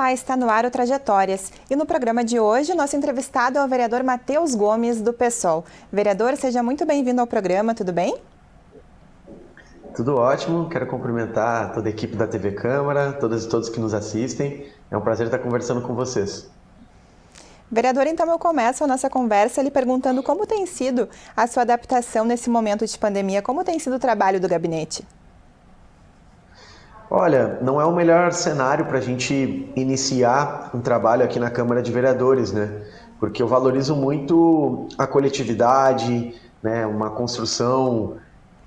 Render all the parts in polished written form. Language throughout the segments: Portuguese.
Olá, está no ar o Trajetórias. E no programa de hoje, nosso entrevistado é o vereador Matheus Gomes, do PSOL. Vereador, seja muito bem-vindo ao programa, tudo bem? Tudo ótimo, quero cumprimentar toda a equipe da TV Câmara, todas e todos que nos assistem. É um prazer estar conversando com vocês. Vereador, então eu começo a nossa conversa lhe perguntando como tem sido a sua adaptação nesse momento de pandemia, como tem sido o trabalho do gabinete? Olha, não é o melhor cenário para a gente iniciar um trabalho aqui na Câmara de Vereadores, né? Porque eu valorizo muito a coletividade, né? Uma construção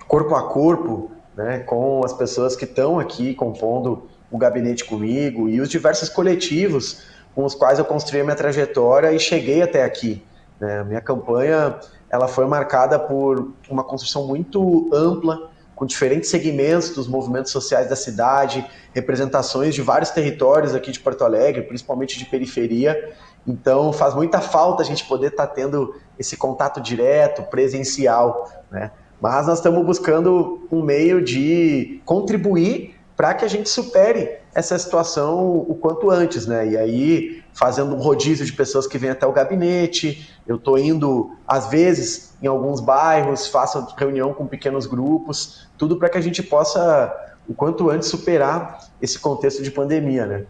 corpo a corpo, né? Com as pessoas que estão aqui compondo o gabinete comigo e os diversos coletivos com os quais eu construí a minha trajetória e cheguei até aqui, né? A minha campanha, ela foi marcada por uma construção muito ampla, com diferentes segmentos dos movimentos sociais da cidade, representações de vários territórios aqui de Porto Alegre, principalmente de periferia. Então faz muita falta a gente poder estar tendo esse contato direto, presencial, né? Mas nós estamos buscando um meio de contribuir para que a gente supere essa situação o quanto antes, né? E aí, fazendo um rodízio de pessoas que vêm até o gabinete, eu estou indo, às vezes, em alguns bairros, faço reunião com pequenos grupos, tudo para que a gente possa, o quanto antes, superar esse contexto de pandemia, né?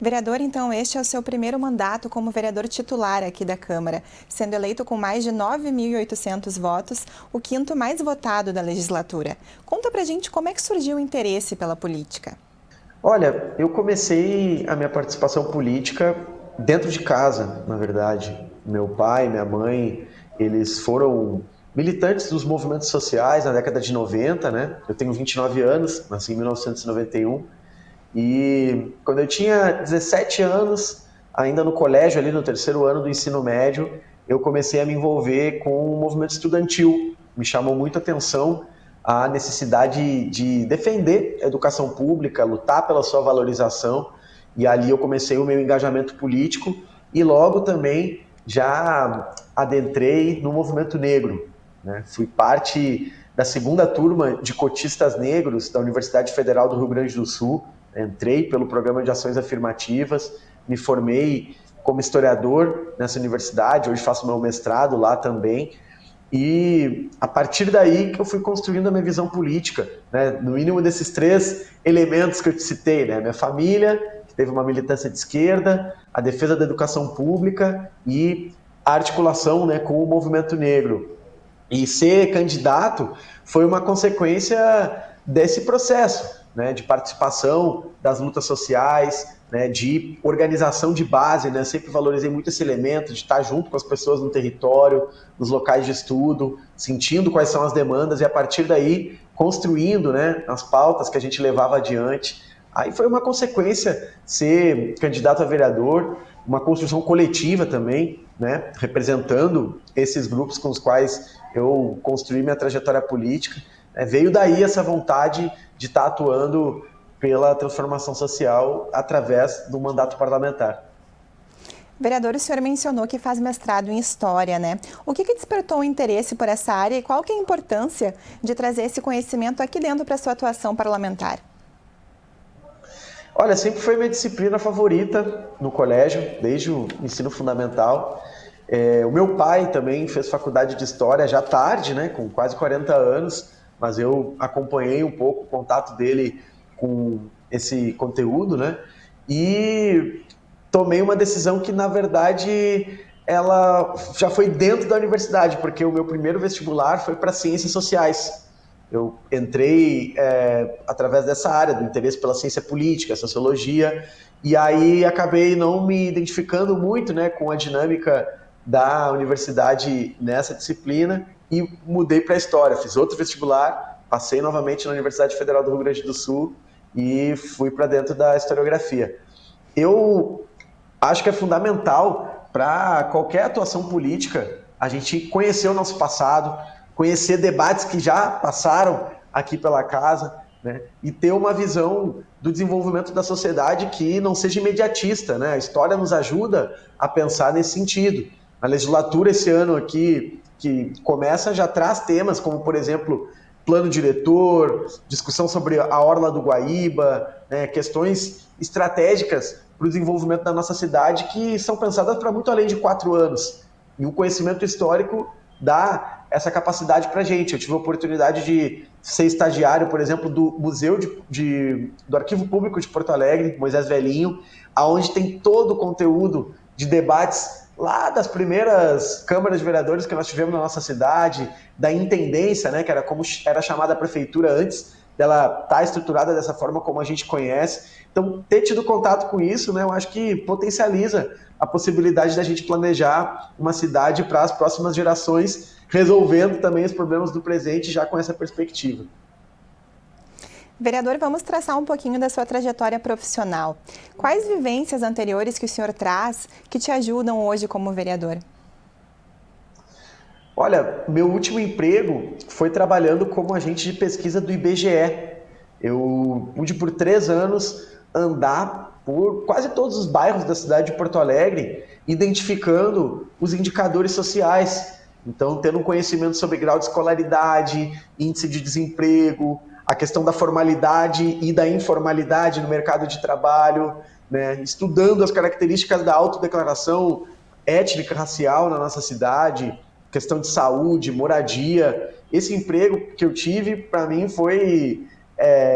Vereador, então, este é o seu primeiro mandato como vereador titular aqui da Câmara, sendo eleito com mais de 9.800 votos, o quinto mais votado da legislatura. Conta pra gente como é que surgiu o interesse pela política. Olha, eu comecei a minha participação política dentro de casa, na verdade. Meu pai, minha mãe, eles foram militantes dos movimentos sociais na década de 90, né? Eu tenho 29 anos, nasci em 1991. E quando eu tinha 17 anos, ainda no colégio, ali no terceiro ano do ensino médio, eu comecei a me envolver com o movimento estudantil. Me chamou muito a atenção a necessidade de defender a educação pública, lutar pela sua valorização. E ali eu comecei o meu engajamento político e logo também já adentrei no movimento negro, né? Fui parte da segunda turma de cotistas negros da Universidade Federal do Rio Grande do Sul. Entrei pelo programa de ações afirmativas, me formei como historiador nessa universidade, hoje faço meu mestrado lá também, e a partir daí que eu fui construindo a minha visão política, né? No mínimo desses três elementos que eu te citei, né? Minha família, que teve uma militância de esquerda, a defesa da educação pública e a articulação, né, com o movimento negro. E ser candidato foi uma consequência desse processo, né, de participação das lutas sociais, né, de organização de base, né, sempre valorizei muito esse elemento de estar junto com as pessoas no território, nos locais de estudo, sentindo quais são as demandas e a partir daí construindo, né, as pautas que a gente levava adiante. Aí foi uma consequência ser candidato a vereador, uma construção coletiva também, né, representando esses grupos com os quais eu construí minha trajetória política. Veio daí essa vontade de estar atuando pela transformação social através do mandato parlamentar. Vereador, o senhor mencionou que faz mestrado em História, né? O que despertou o interesse por essa área e qual que é a importância de trazer esse conhecimento aqui dentro para a sua atuação parlamentar? Olha, sempre foi minha disciplina favorita no colégio, desde o ensino fundamental. O meu pai também fez faculdade de História já tarde, né, com quase 40 anos, mas eu acompanhei um pouco o contato dele com esse conteúdo, né, e tomei uma decisão que, na verdade, ela já foi dentro da universidade, porque o meu primeiro vestibular foi para Ciências Sociais. Eu entrei através dessa área, do interesse pela ciência política, sociologia, e aí acabei não me identificando muito, né, com a dinâmica da universidade nessa disciplina e mudei para a História. Fiz outro vestibular, passei novamente na Universidade Federal do Rio Grande do Sul e fui para dentro da historiografia. Eu acho que é fundamental para qualquer atuação política a gente conhecer o nosso passado, conhecer debates que já passaram aqui pela casa, né? E ter uma visão do desenvolvimento da sociedade que não seja imediatista, né? A história nos ajuda a pensar nesse sentido. A legislatura esse ano aqui, que começa, já traz temas como, por exemplo, plano diretor, discussão sobre a orla do Guaíba, né, questões estratégicas para o desenvolvimento da nossa cidade que são pensadas para muito além de 4 anos. E o conhecimento histórico dá essa capacidade para a gente. Eu tive a oportunidade de ser estagiário, por exemplo, do Museu do Arquivo Público de Porto Alegre, Moisés Velhinho, onde tem todo o conteúdo de debates lá das primeiras câmaras de vereadores que nós tivemos na nossa cidade, da intendência, né, que era como era chamada a prefeitura antes dela estar estruturada dessa forma como a gente conhece. Então, ter tido contato com isso, né, eu acho que potencializa a possibilidade da gente planejar uma cidade para as próximas gerações, resolvendo também os problemas do presente já com essa perspectiva. Vereador, vamos traçar um pouquinho da sua trajetória profissional. Quais vivências anteriores que o senhor traz que te ajudam hoje como vereador? Olha, meu último emprego foi trabalhando como agente de pesquisa do IBGE. Eu pude por 3 anos andar por quase todos os bairros da cidade de Porto Alegre, identificando os indicadores sociais. Então, tendo um conhecimento sobre grau de escolaridade, índice de desemprego, a questão da formalidade e da informalidade no mercado de trabalho, né? Estudando as características da autodeclaração étnica racial na nossa cidade, questão de saúde, moradia. Esse emprego que eu tive, para mim, foi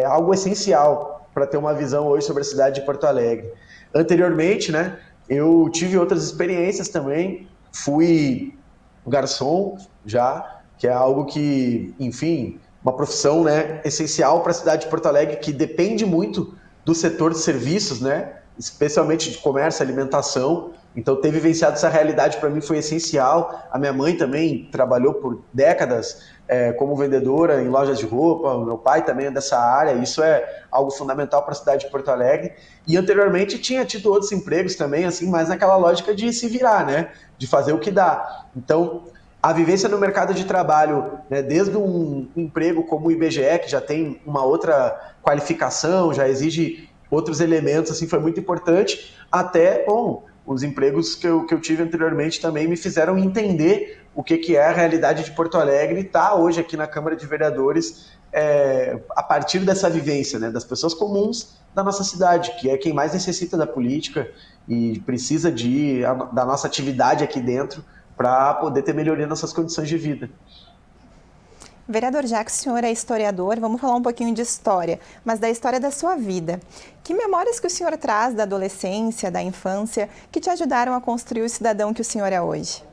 algo essencial para ter uma visão hoje sobre a cidade de Porto Alegre. Anteriormente, né, eu tive outras experiências também. Fui garçom já, que é algo que, enfim, uma profissão, né, essencial para a cidade de Porto Alegre, que depende muito do setor de serviços, né, especialmente de comércio e alimentação. Então, ter vivenciado essa realidade para mim foi essencial. A minha mãe também trabalhou por décadas como vendedora em lojas de roupa, o meu pai também é dessa área, isso é algo fundamental para a cidade de Porto Alegre. E anteriormente tinha tido outros empregos também, assim, mas naquela lógica de se virar, né, de fazer o que dá. Então, a vivência no mercado de trabalho, né, desde um emprego como o IBGE, que já tem uma outra qualificação, já exige outros elementos, assim, foi muito importante, até, bom, os empregos que eu tive anteriormente também me fizeram entender o que é a realidade de Porto Alegre e estar hoje aqui na Câmara de Vereadores a partir dessa vivência, né, das pessoas comuns da nossa cidade, que é quem mais necessita da política e precisa da nossa atividade aqui dentro para poder ter melhoria nas suas condições de vida. Vereador, já que o senhor é historiador, vamos falar um pouquinho de história, mas da história da sua vida. Que memórias que o senhor traz da adolescência, da infância, que te ajudaram a construir o cidadão que o senhor é hoje?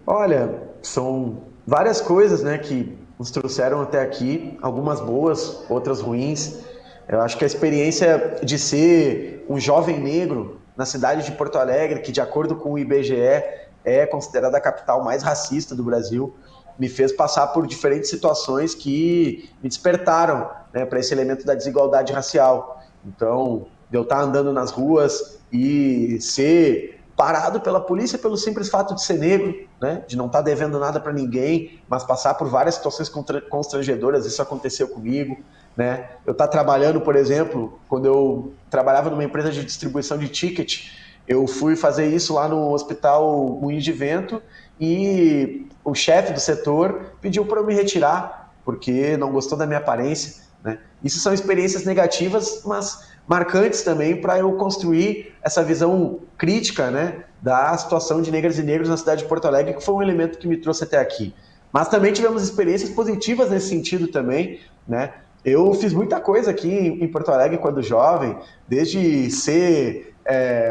Olha, são várias coisas, né, que nos trouxeram até aqui, algumas boas, outras ruins. Eu acho que a experiência de ser um jovem negro na cidade de Porto Alegre, que de acordo com o IBGE é considerada a capital mais racista do Brasil, me fez passar por diferentes situações que me despertaram, né, para esse elemento da desigualdade racial. Então, de eu estar andando nas ruas e ser parado pela polícia pelo simples fato de ser negro, né, de não estar devendo nada para ninguém, mas passar por várias situações constrangedoras, isso aconteceu comigo. Né? Eu estar trabalhando, por exemplo, quando eu trabalhava numa empresa de distribuição de ticket, eu fui fazer isso lá no Hospital Moinhos de Vento e o chefe do setor pediu para eu me retirar, porque não gostou da minha aparência. Né? Isso são experiências negativas, mas marcantes também para eu construir essa visão crítica, né, da situação de negras e negros na cidade de Porto Alegre, que foi um elemento que me trouxe até aqui. Mas também tivemos experiências positivas nesse sentido também, né? Eu fiz muita coisa aqui em Porto Alegre quando jovem, desde ser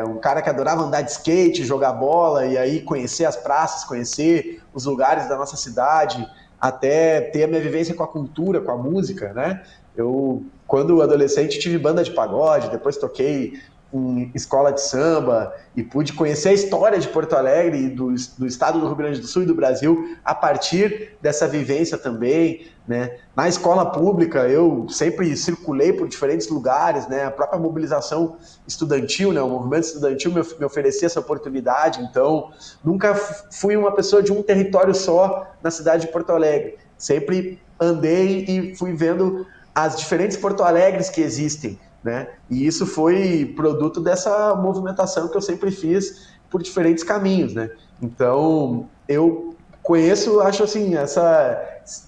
um cara que adorava andar de skate, jogar bola e aí conhecer as praças, conhecer os lugares da nossa cidade, até ter a minha vivência com a cultura, com a música, né? Eu, quando adolescente, tive banda de pagode, depois toquei em escola de samba e pude conhecer a história de Porto Alegre e do estado do Rio Grande do Sul e do Brasil a partir dessa vivência também, né? Na escola pública eu sempre circulei por diferentes lugares, né? A própria mobilização estudantil, né? O movimento estudantil me oferecia essa oportunidade, então nunca fui uma pessoa de um território só na cidade de Porto Alegre, sempre andei e fui vendo as diferentes Porto Alegres que existem, né? E isso foi produto dessa movimentação que eu sempre fiz por diferentes caminhos, né? Então, eu conheço, acho assim,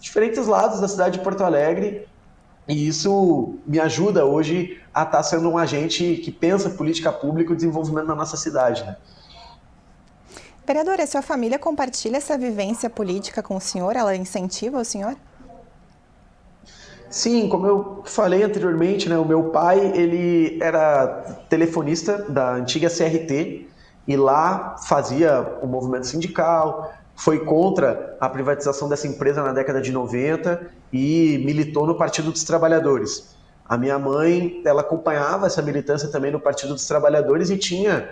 diferentes lados da cidade de Porto Alegre, e isso me ajuda hoje a estar sendo um agente que pensa política pública e o desenvolvimento da nossa cidade, né? Vereadora, a sua família compartilha essa vivência política com o senhor? Ela incentiva o senhor? Sim, como eu falei anteriormente, né, o meu pai, ele era telefonista da antiga CRT e lá fazia o movimento sindical, foi contra a privatização dessa empresa na década de 90 e militou no Partido dos Trabalhadores. A minha mãe, ela acompanhava essa militância também no Partido dos Trabalhadores e tinha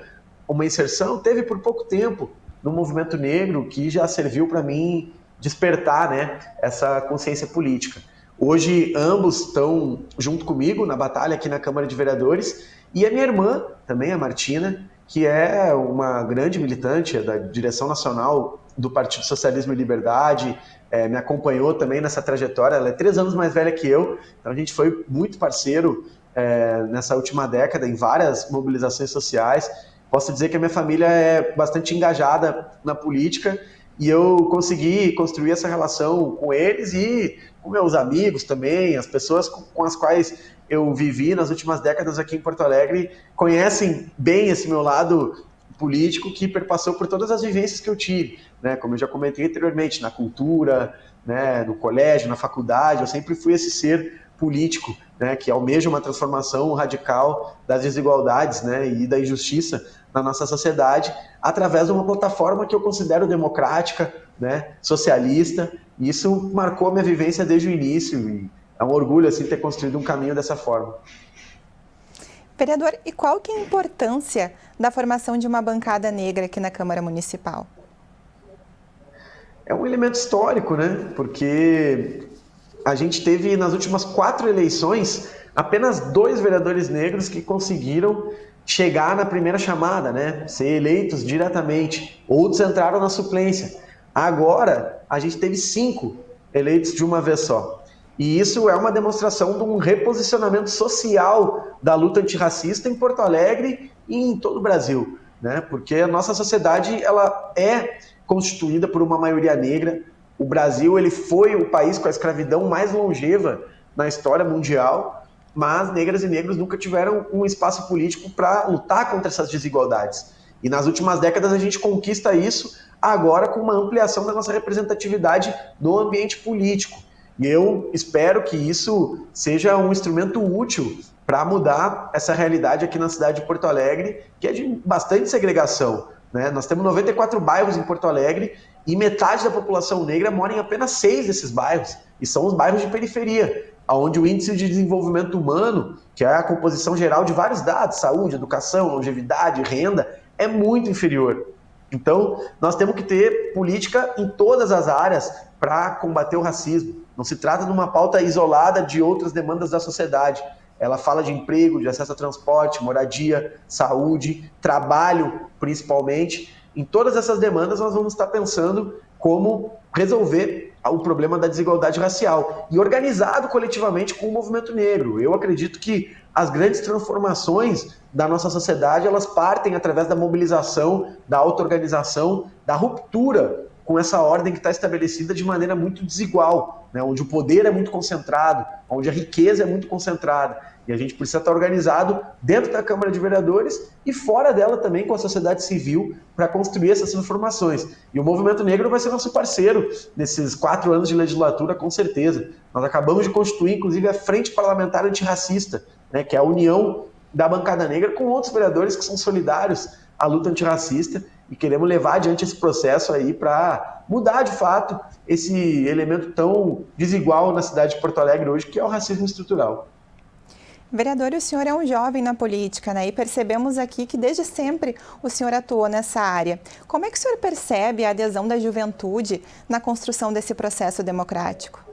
uma inserção, teve por pouco tempo, no movimento negro, que já serviu para mim despertar, né, essa consciência política. Hoje, ambos estão junto comigo na batalha aqui na Câmara de Vereadores. E a minha irmã, também a Martina, que é uma grande militante da direção nacional do Partido Socialismo e Liberdade, me acompanhou também nessa trajetória. Ela é 3 anos mais velha que eu, então a gente foi muito parceiro nessa última década em várias mobilizações sociais. Posso dizer que a minha família é bastante engajada na política e eu consegui construir essa relação com eles e com meus amigos também, as pessoas com as quais eu vivi nas últimas décadas aqui em Porto Alegre conhecem bem esse meu lado político que perpassou por todas as vivências que eu tive, né? Como eu já comentei anteriormente, na cultura, né, no colégio, na faculdade, eu sempre fui esse ser político, né, que almeja uma transformação radical das desigualdades, né, e da injustiça na nossa sociedade, através de uma plataforma que eu considero democrática, né, socialista, e isso marcou a minha vivência desde o início, e é um orgulho assim, ter construído um caminho dessa forma. Vereador, e qual que é a importância da formação de uma bancada negra aqui na Câmara Municipal? É um elemento histórico, né, porque a gente teve nas últimas 4 eleições apenas 2 vereadores negros que conseguiram chegar na primeira chamada, né? Ser eleitos diretamente. Outros entraram na suplência. Agora, a gente teve 5 eleitos de uma vez só. E isso é uma demonstração de um reposicionamento social da luta antirracista em Porto Alegre e em todo o Brasil, né? Porque a nossa sociedade ela é constituída por uma maioria negra. O Brasil ele foi o país com a escravidão mais longeva na história mundial, mas negras e negros nunca tiveram um espaço político para lutar contra essas desigualdades. E nas últimas décadas a gente conquista isso agora com uma ampliação da nossa representatividade no ambiente político. E eu espero que isso seja um instrumento útil para mudar essa realidade aqui na cidade de Porto Alegre, que é de bastante segregação, né? Nós temos 94 bairros em Porto Alegre e metade da população negra mora em apenas 6 desses bairros, e são os bairros de periferia, onde o índice de desenvolvimento humano, que é a composição geral de vários dados, saúde, educação, longevidade, renda, é muito inferior. Então, nós temos que ter política em todas as áreas para combater o racismo. Não se trata de uma pauta isolada de outras demandas da sociedade. Ela fala de emprego, de acesso a transporte, moradia, saúde, trabalho, principalmente. Em todas essas demandas, nós vamos estar pensando como resolver o problema da desigualdade racial e organizado coletivamente com o movimento negro. Eu acredito que as grandes transformações da nossa sociedade, elas partem através da mobilização, da auto-organização, da ruptura com essa ordem que está estabelecida de maneira muito desigual, né? Onde o poder é muito concentrado, onde a riqueza é muito concentrada. E a gente precisa estar organizado dentro da Câmara de Vereadores e fora dela também com a sociedade civil para construir essas transformações. E o Movimento Negro vai ser nosso parceiro nesses 4 anos de legislatura, com certeza. Nós acabamos de constituir, inclusive, a Frente Parlamentar Antirracista, né, que é a união da bancada negra com outros vereadores que são solidários à luta antirracista e queremos levar adiante esse processo aí para mudar, de fato, esse elemento tão desigual na cidade de Porto Alegre hoje, que é o racismo estrutural. Vereador, o senhor é um jovem na política, né? E percebemos aqui que desde sempre o senhor atuou nessa área. Como é que o senhor percebe a adesão da juventude na construção desse processo democrático?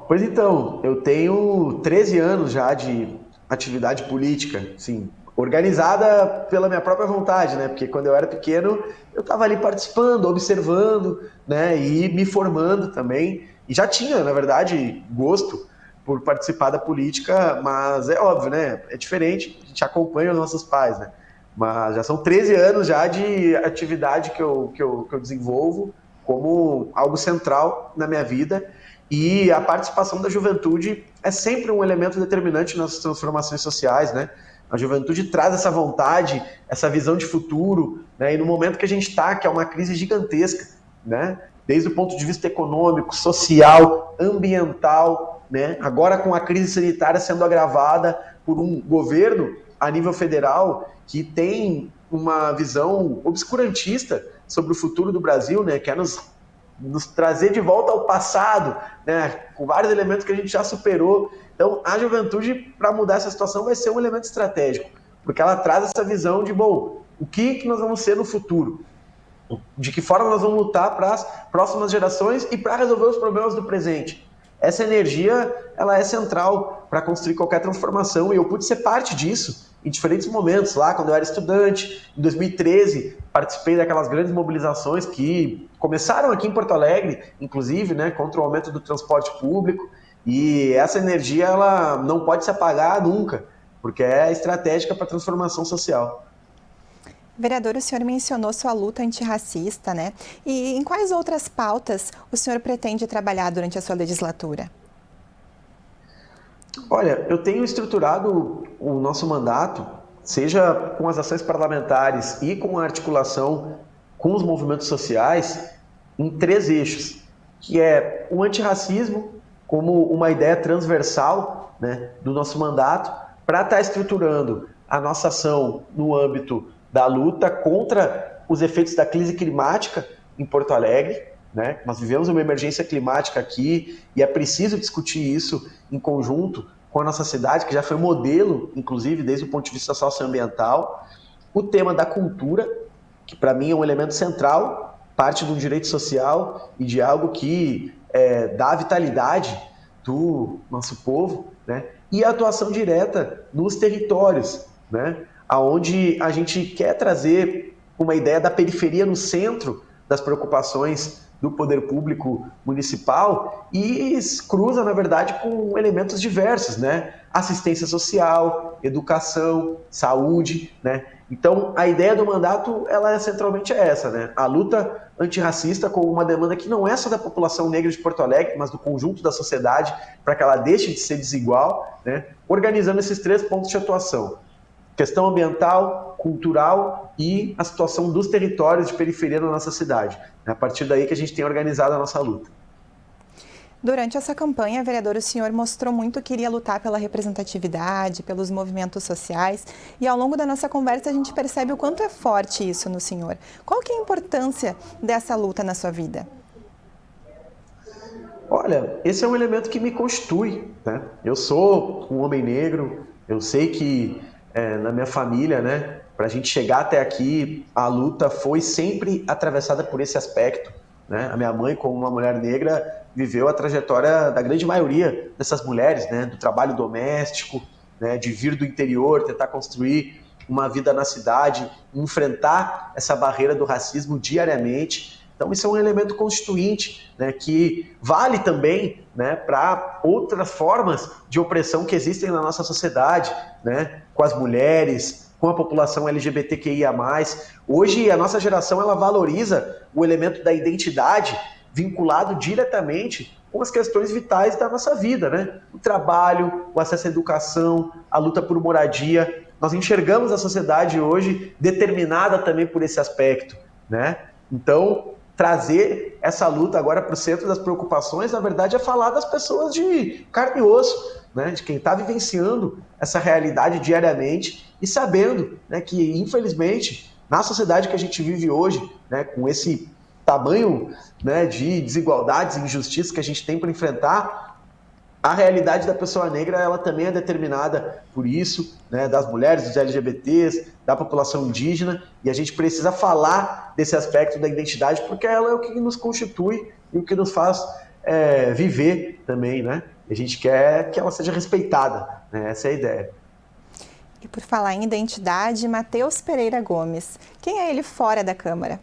Pois então, eu tenho 13 anos já de atividade política, sim, organizada pela minha própria vontade, né? Porque quando eu era pequeno, eu estava ali participando, observando, né? E me formando também. E já tinha, na verdade, gosto por participar da política, mas é óbvio, né? É diferente, a gente acompanha os nossos pais, né? Mas já são 13 anos já de atividade que eu desenvolvo como algo central na minha vida, e a participação da juventude é sempre um elemento determinante nas transformações sociais, né? A juventude traz essa vontade, essa visão de futuro, né? E no momento que a gente está, que é uma crise gigantesca, né? Desde o ponto de vista econômico, social, ambiental, né? Agora com a crise sanitária sendo agravada por um governo a nível federal que tem uma visão obscurantista sobre o futuro do Brasil, né? Quer nos trazer de volta ao passado, né? Com vários elementos que a gente já superou. Então, a juventude, para mudar essa situação, vai ser um elemento estratégico, porque ela traz essa visão de, bom, o que nós vamos ser no futuro? De que forma nós vamos lutar para as próximas gerações e para resolver os problemas do presente? Essa energia, ela é central para construir qualquer transformação, e eu pude ser parte disso em diferentes momentos. Lá, quando eu era estudante, em 2013, participei daquelas grandes mobilizações que começaram aqui em Porto Alegre, inclusive, né, contra o aumento do transporte público, e essa energia ela não pode se apagar nunca, porque é estratégica para a transformação social. Vereador, o senhor mencionou sua luta antirracista, né? E em quais outras pautas o senhor pretende trabalhar durante a sua legislatura? Olha, eu tenho estruturado o nosso mandato, seja com as ações parlamentares e com a articulação com os movimentos sociais, em 3 eixos, que é o antirracismo como uma ideia transversal, né, do nosso mandato, para estar estruturando a nossa ação no âmbito da luta contra os efeitos da crise climática em Porto Alegre, né? Nós vivemos uma emergência climática aqui e é preciso discutir isso em conjunto com a nossa cidade, que já foi modelo, inclusive, desde o ponto de vista socioambiental. O tema da cultura, que para mim é um elemento central, parte de um direito social e de algo que dá vitalidade do nosso povo, né? E a atuação direta nos territórios, né? Onde a gente quer trazer uma ideia da periferia no centro das preocupações do poder público municipal e cruza, na verdade, com elementos diversos, né? Assistência social, educação, saúde, né? Então, a ideia do mandato, ela centralmente é essa, né? A luta antirracista com uma demanda que não é só da população negra de Porto Alegre, mas do conjunto da sociedade, para que ela deixe de ser desigual, né? Organizando esses 3 pontos de atuação: questão ambiental, cultural e a situação dos territórios de periferia da nossa cidade. É a partir daí que a gente tem organizado a nossa luta. Durante essa campanha, vereador, o senhor mostrou muito que iria lutar pela representatividade, pelos movimentos sociais, e ao longo da nossa conversa a gente percebe o quanto é forte isso no senhor. Qual que é a importância dessa luta na sua vida? Olha, esse é um elemento que me constitui, né? Eu sou um homem negro, eu sei que na minha família, né, para a gente chegar até aqui, a luta foi sempre atravessada por esse aspecto, né? A minha mãe, como uma mulher negra, viveu a trajetória da grande maioria dessas mulheres, né, do trabalho doméstico, né, de vir do interior, tentar construir uma vida na cidade, enfrentar essa barreira do racismo diariamente. Então, isso é um elemento constituinte, né, que vale também, né, para outras formas de opressão que existem na nossa sociedade, né, com as mulheres, com a população LGBTQIA+. Hoje, a nossa geração ela valoriza o elemento da identidade vinculado diretamente com as questões vitais da nossa vida, né? O trabalho, o acesso à educação, a luta por moradia. Nós enxergamos a sociedade hoje determinada também por esse aspecto, né? Então, trazer essa luta agora para o centro das preocupações, na verdade, é falar das pessoas de carne e osso, né? De quem está vivenciando essa realidade diariamente e sabendo, né, que, infelizmente, na sociedade que a gente vive hoje, né, com esse tamanho, né, de desigualdades e injustiças que a gente tem para enfrentar, a realidade da pessoa negra ela também é determinada por isso, né, das mulheres, dos LGBTs, da população indígena, e a gente precisa falar desse aspecto da identidade porque ela é o que nos constitui e o que nos faz viver também, né? E a gente quer que ela seja respeitada, né? Essa é a ideia. E por falar em identidade, Matheus Pereira Gomes, quem é ele fora da Câmara?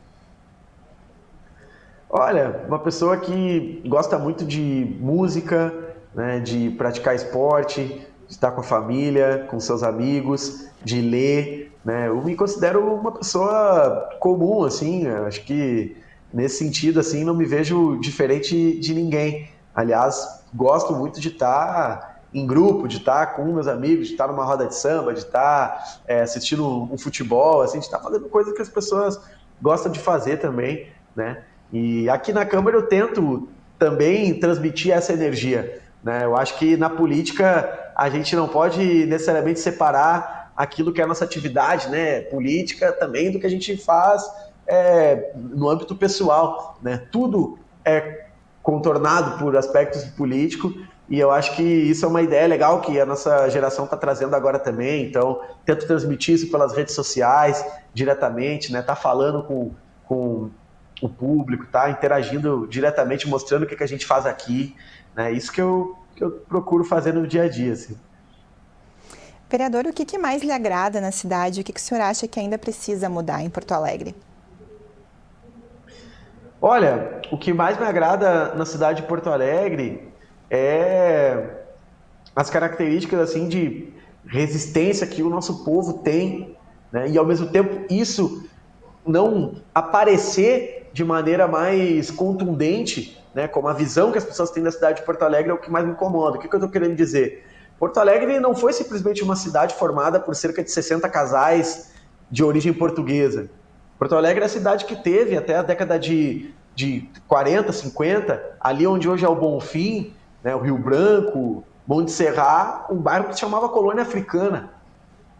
Olha, uma pessoa que gosta muito de música, né, de praticar esporte, de estar com a família, com seus amigos, de ler, né? Eu me considero uma pessoa comum, assim, eu acho que nesse sentido, assim, não me vejo diferente de ninguém. Aliás, gosto muito de estar em grupo, de estar com meus amigos, de estar numa roda de samba, de estar assistindo um futebol, assim, de estar fazendo coisas que as pessoas gostam de fazer também, né? E aqui na Câmara eu tento também transmitir essa energia, né? Eu acho que na política a gente não pode necessariamente separar aquilo que é a nossa atividade, né, política, também do que a gente faz no âmbito pessoal, né? Tudo é contornado por aspectos políticos e eu acho que isso é uma ideia legal que a nossa geração está trazendo agora também. Então, tento transmitir isso pelas redes sociais diretamente, né? Tá falando com o público, tá interagindo diretamente, mostrando o que a gente faz aqui, né? Isso que eu procuro fazer no dia a dia, assim. Vereador, o que mais lhe agrada na cidade? O que o senhor acha que ainda precisa mudar em Porto Alegre? Olha, o que mais me agrada na cidade de Porto Alegre é as características assim de resistência que o nosso povo tem, né? E ao mesmo tempo isso não aparecer de maneira mais contundente, né? Como a visão que as pessoas têm da cidade de Porto Alegre é o que mais me incomoda. O que eu estou querendo dizer? Porto Alegre não foi simplesmente uma cidade formada por cerca de 60 casais de origem portuguesa. Porto Alegre é a cidade que teve até a década de 40, 50, ali onde hoje é o Bonfim, né, o Rio Branco, Monte Serra, um bairro que se chamava Colônia Africana.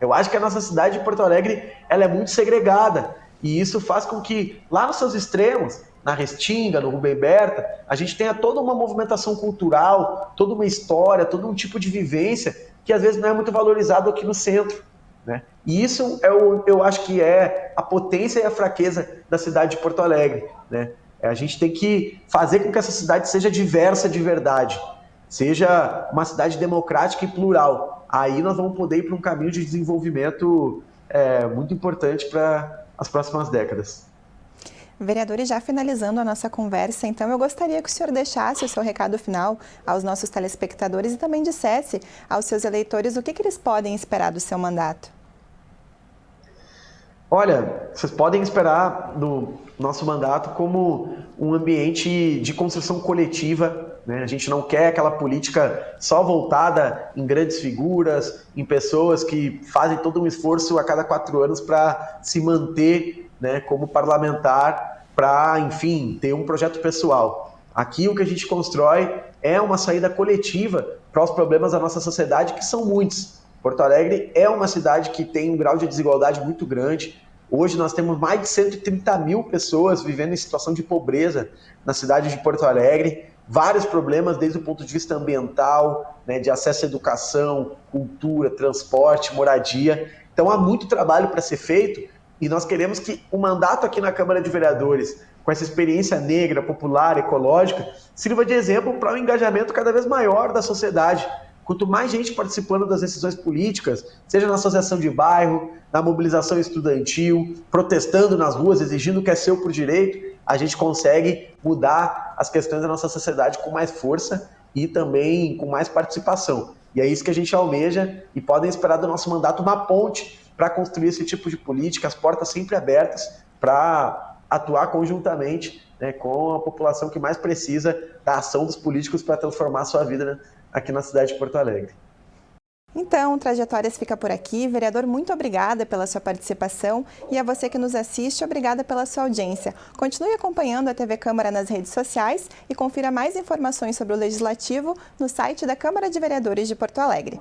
Eu acho que a nossa cidade de Porto Alegre ela é muito segregada e isso faz com que lá nos seus extremos, na Restinga, no Rubem Berta, a gente tenha toda uma movimentação cultural, toda uma história, todo um tipo de vivência que às vezes não é muito valorizado aqui no centro, né? E isso eu acho que é a potência e a fraqueza da cidade de Porto Alegre, né? A gente tem que fazer com que essa cidade seja diversa de verdade, seja uma cidade democrática e plural. Aí nós vamos poder ir para um caminho de desenvolvimento muito importante para as próximas décadas. Vereador, e já finalizando a nossa conversa, então eu gostaria que o senhor deixasse o seu recado final aos nossos telespectadores e também dissesse aos seus eleitores o que eles podem esperar do seu mandato. Olha, vocês podem esperar no nosso mandato como um ambiente de construção coletiva, né? A gente não quer aquela política só voltada em grandes figuras, em pessoas que fazem todo um esforço a cada 4 anos para se manter, né, como parlamentar, para, enfim, ter um projeto pessoal. Aqui o que a gente constrói é uma saída coletiva para os problemas da nossa sociedade, que são muitos. Porto Alegre é uma cidade que tem um grau de desigualdade muito grande. Hoje nós temos mais de 130 mil pessoas vivendo em situação de pobreza na cidade de Porto Alegre. Vários problemas desde o ponto de vista ambiental, né, de acesso à educação, cultura, transporte, moradia. Então há muito trabalho para ser feito e nós queremos que o mandato aqui na Câmara de Vereadores, com essa experiência negra, popular, ecológica, sirva de exemplo para um engajamento cada vez maior da sociedade. Quanto mais gente participando das decisões políticas, seja na associação de bairro, na mobilização estudantil, protestando nas ruas, exigindo o que é seu por direito, a gente consegue mudar as questões da nossa sociedade com mais força e também com mais participação. E é isso que a gente almeja e podem esperar do nosso mandato uma ponte para construir esse tipo de política, as portas sempre abertas para atuar conjuntamente, né, com a população que mais precisa da ação dos políticos para transformar a sua vida, né, aqui na cidade de Porto Alegre. Então, Trajetórias fica por aqui. Vereador, muito obrigada pela sua participação e a você que nos assiste, obrigada pela sua audiência. Continue acompanhando a TV Câmara nas redes sociais e confira mais informações sobre o Legislativo no site da Câmara de Vereadores de Porto Alegre.